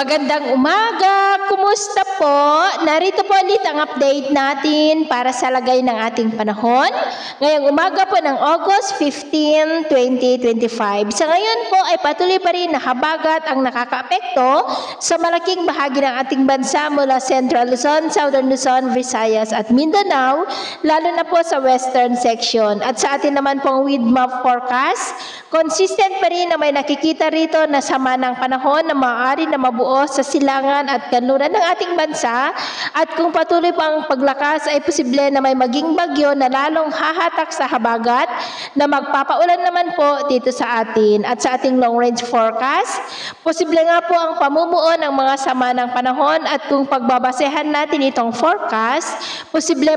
Magandang umaga! Kumusta po? Narito po ulit ang update natin para sa lagay ng ating panahon. Ngayong umaga po ng August 15, 2025. Sa ngayon po ay patuloy pa rin na habagat ang nakakaapekto sa malaking bahagi ng ating bansa mula Central Luzon, Southern Luzon, Visayas at Mindanao, lalo na po sa western section. At sa atin naman pong wind map forecast, consistent pa rin na may nakikita rito na sama ng panahon na maaari na mabuo sa silangan at kanluran ng ating bansa, at kung patuloy pa ang paglakas ay posible na may maging bagyo na lalong hahatak sa habagat na magpapaulan naman po dito sa atin. At sa ating long range forecast, posible nga po ang pamumuo ng mga sama ng panahon, at kung pagbabasehan natin itong forecast, posible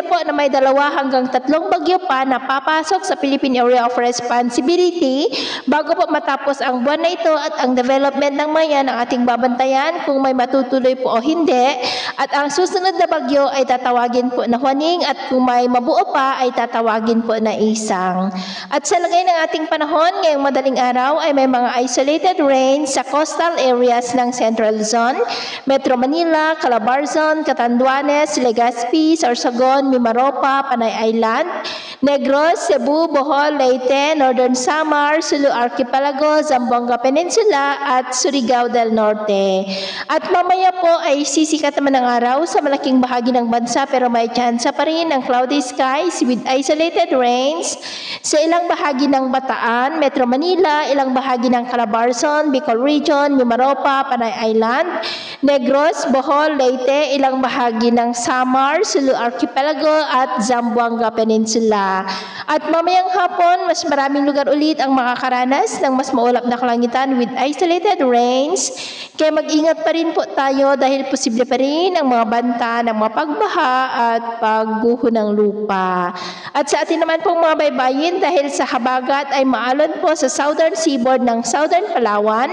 po na may 2 hanggang 3 bagyo pa na papasok sa Philippine Area of Responsibility bago po matapos ang buwan na ito, at ang development ng maya ng ating babantayan kung may matutuloy po o hindi. At ang susunod na bagyo ay tatawagin po na Huaning, at kung may mabuo pa ay tatawagin po na Isang. At sa lagay ng ating panahon ngayong madaling araw ay may mga isolated rain sa coastal areas ng Central Luzon, Metro Manila, Calabarzon, Catanduanes, Legazpi, Sorsogon, Mimaropa, Panay Island, Negros, Cebu, Bohol, Leyte, Northern Samar, Sulu Archipelago, Zamboanga Peninsula at Surigao del Norte. At mamaya po ay sisikat naman ng araw sa malaking bahagi ng bansa, pero may tsansa pa rin ng cloudy skies with isolated rains sa ilang bahagi ng Bataan, Metro Manila, ilang bahagi ng Calabarzon, Bicol Region, Mimaropa, Panay Island, Negros, Bohol, Leyte, ilang bahagi ng Samar, Sulu Archipelago at Zamboanga Peninsula. At mamayang hapon, mas maraming lugar ulit ang makakaranas ng mas maulap na kalangitan with isolated rains. Kaya mag-ingat pa rin po tayo dahil posible pa rin ang mga banta ng mga pagbaha at pagguho ng lupa. At sa atin naman pong mga baybayin, dahil sa habagat ay maalon po sa southern seaboard ng Southern Palawan,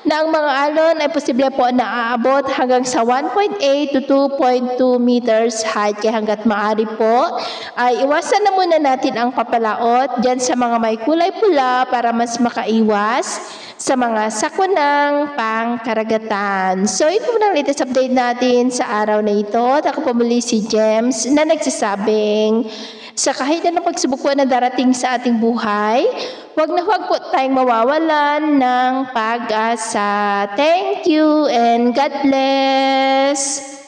na ang mga alon ay posible po na aabot hanggang sa 1.8 to 2.2 meters height. Kaya hanggat maaari po ay iwasan na muna natin ang papalaot dyan sa mga may kulay pula para mas makaiwas sa mga sakunang pangkaragatan. So ito muna ang latest update natin sa araw na ito. At ako po muli si James na nagsasabing, sa kahit na pagsubok po na darating sa ating buhay, huwag na huwag po tayong mawawalan ng pag-asa. Thank you and God bless!